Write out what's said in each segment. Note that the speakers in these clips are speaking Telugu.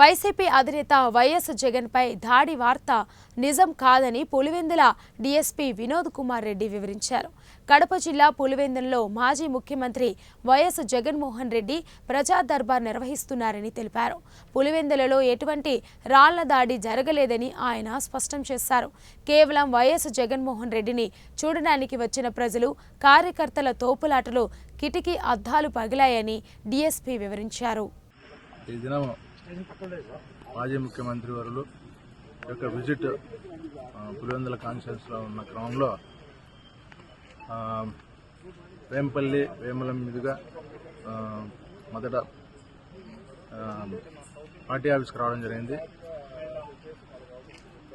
వైసీపీ అధినేత వైఎస్ జగన్ పై దాడి వార్త నిజం కాదని పులివెందుల డీఎస్పీ వినోద్ కుమార్ రెడ్డి వివరించారు. కడప జిల్లా పులివెందులలో మాజీ ముఖ్యమంత్రి వైఎస్ జగన్మోహన్ రెడ్డి ప్రజా దర్బార్ నిర్వహిస్తున్నారని తెలిపారు. పులివెందులలో ఎటువంటి రాళ్ల దాడి జరగలేదని ఆయన స్పష్టం చేశారు. కేవలం వైఎస్ జగన్మోహన్ రెడ్డిని చూడడానికి వచ్చిన ప్రజలు, కార్యకర్తల తోపులాటలో కిటికీ అద్దాలు పగిలాయని డీఎస్పీ వివరించారు. మాజీ ముఖ్యమంత్రి వారు యొక్క విజిట్ పులివెందుల కాన్స్టిట్యున్సీలో ఉన్న క్రమంలో వేంపల్లి వేమలం మీదుగా మొదట పార్టీ ఆఫీస్కి రావడం జరిగింది.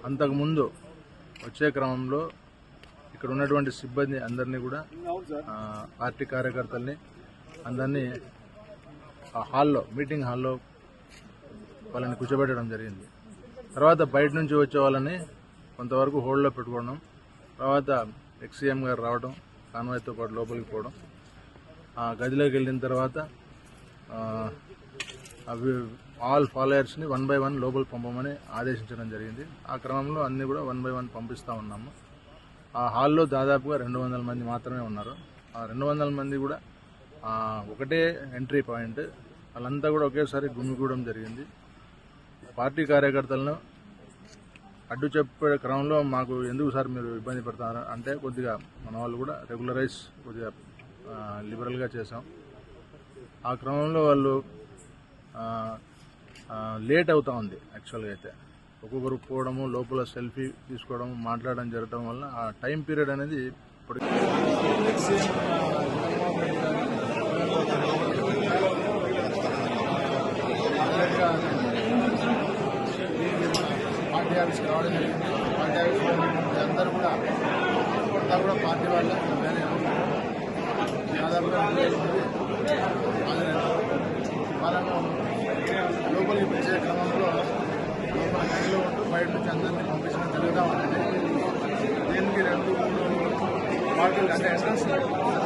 అంతకుముందు వచ్చే క్రమంలో ఇక్కడ ఉన్నటువంటి సిబ్బంది అందరినీ కూడా పార్టీ కార్యకర్తల్ని అందరినీ హాల్లో మీటింగ్ హాల్లో వాళ్ళని కూర్చోబెట్టడం జరిగింది. తర్వాత బయట నుంచి వచ్చే వాళ్ళని కొంతవరకు హోల్డ్లో పెట్టుకోవడం, తర్వాత ఎక్స్సీఎం గారు రావడం, కాన్వాయ్తో పాటు లోపలికి పోవడం, ఆ గదిలోకి వెళ్ళిన తర్వాత అవి ఆల్ ఫాలోయర్స్ని 1 by 1 లోపలికి పంపమని ఆదేశించడం జరిగింది. ఆ క్రమంలో అన్నీ కూడా 1 by 1 పంపిస్తూ ఉన్నాము. ఆ హాల్లో దాదాపుగా 200 మంది మాత్రమే ఉన్నారు. ఆ 200 మంది కూడా ఒకటే ఎంట్రీ పాయింట్, వాళ్ళంతా కూడా ఒకేసారి గుమిగూడడం జరిగింది. పార్టీ కార్యకర్తలను అడ్డు చెప్పే క్రమంలో మాకు ఎందుకు సార్ మీరు ఇబ్బంది పెడతారు అంటే కొద్దిగా మన వాళ్ళు కూడా రెగ్యులరైజ్ కొద్దిగా లిబరల్గా చేసాం. ఆ క్రమంలో వాళ్ళు లేట్ అవుతా ఉంది. యాక్చువల్గా అయితే ఒక్కొక్కరు పోవడము, లోపల సెల్ఫీ తీసుకోవడం, మాట్లాడడం జరగడం వల్ల ఆ టైం పీరియడ్ అనేది పార్టీ ఆఫీస్కి రావడం జరిగింది. పార్టీ ఆఫీస్లో అందరూ కూడా పార్టీ వాళ్ళే దాదాపుగా వాళ్ళను లోపలికి పిలిచే క్రమంలో లోపల గదిలో ఉంటూ బయట నుంచి అందరినీ పంపించడం జరుగుతూ ఉంటుంది. దీనికి 2-3 పార్టీలు అంటే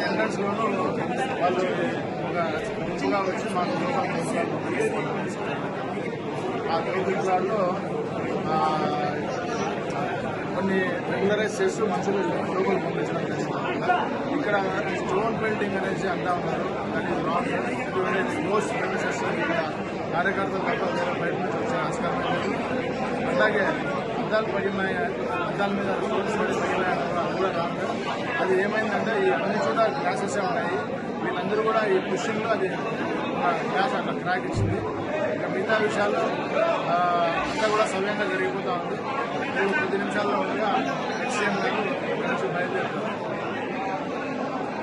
ఎంట్రన్స్లోనూ వాళ్ళు ఒక గుంపుగా వచ్చి మాకు ఆ గుంపులలో కొన్ని రెగ్యులరైజ్ చేస్తూ మనుషులు లోపలికి పంపించడం జరిగింది. ఇక్కడ స్టోన్ పెయింటింగ్ అనేసి అంటా ఉన్నారు. దాని మోస్ట్ ప్రెమిసెస్ ఇక్కడ కార్యకర్తలు తప్ప వేరే బయట నుంచి వచ్చే ఆస్కారం లేదు. అలాగే అద్దాలు పగిలినాయి, అద్దాల మీద పగిలినాయి అది కూడా రాదు. అది ఏమైందంటే ఈ అన్ని కూడా గ్లాసెస్ ఉన్నాయి. వీళ్ళందరూ కూడా ఈ పుషింగ్లో అది గ్లాస్ అట్లా క్రాక్ ఇచ్చింది. ఇక మిగతా విషయాలు అంతా కూడా సవ్యంగా జరిగిపోతూ ఉంది. 10 నిమిషాల్లో ఉండగా ఎక్స్ఎం గారు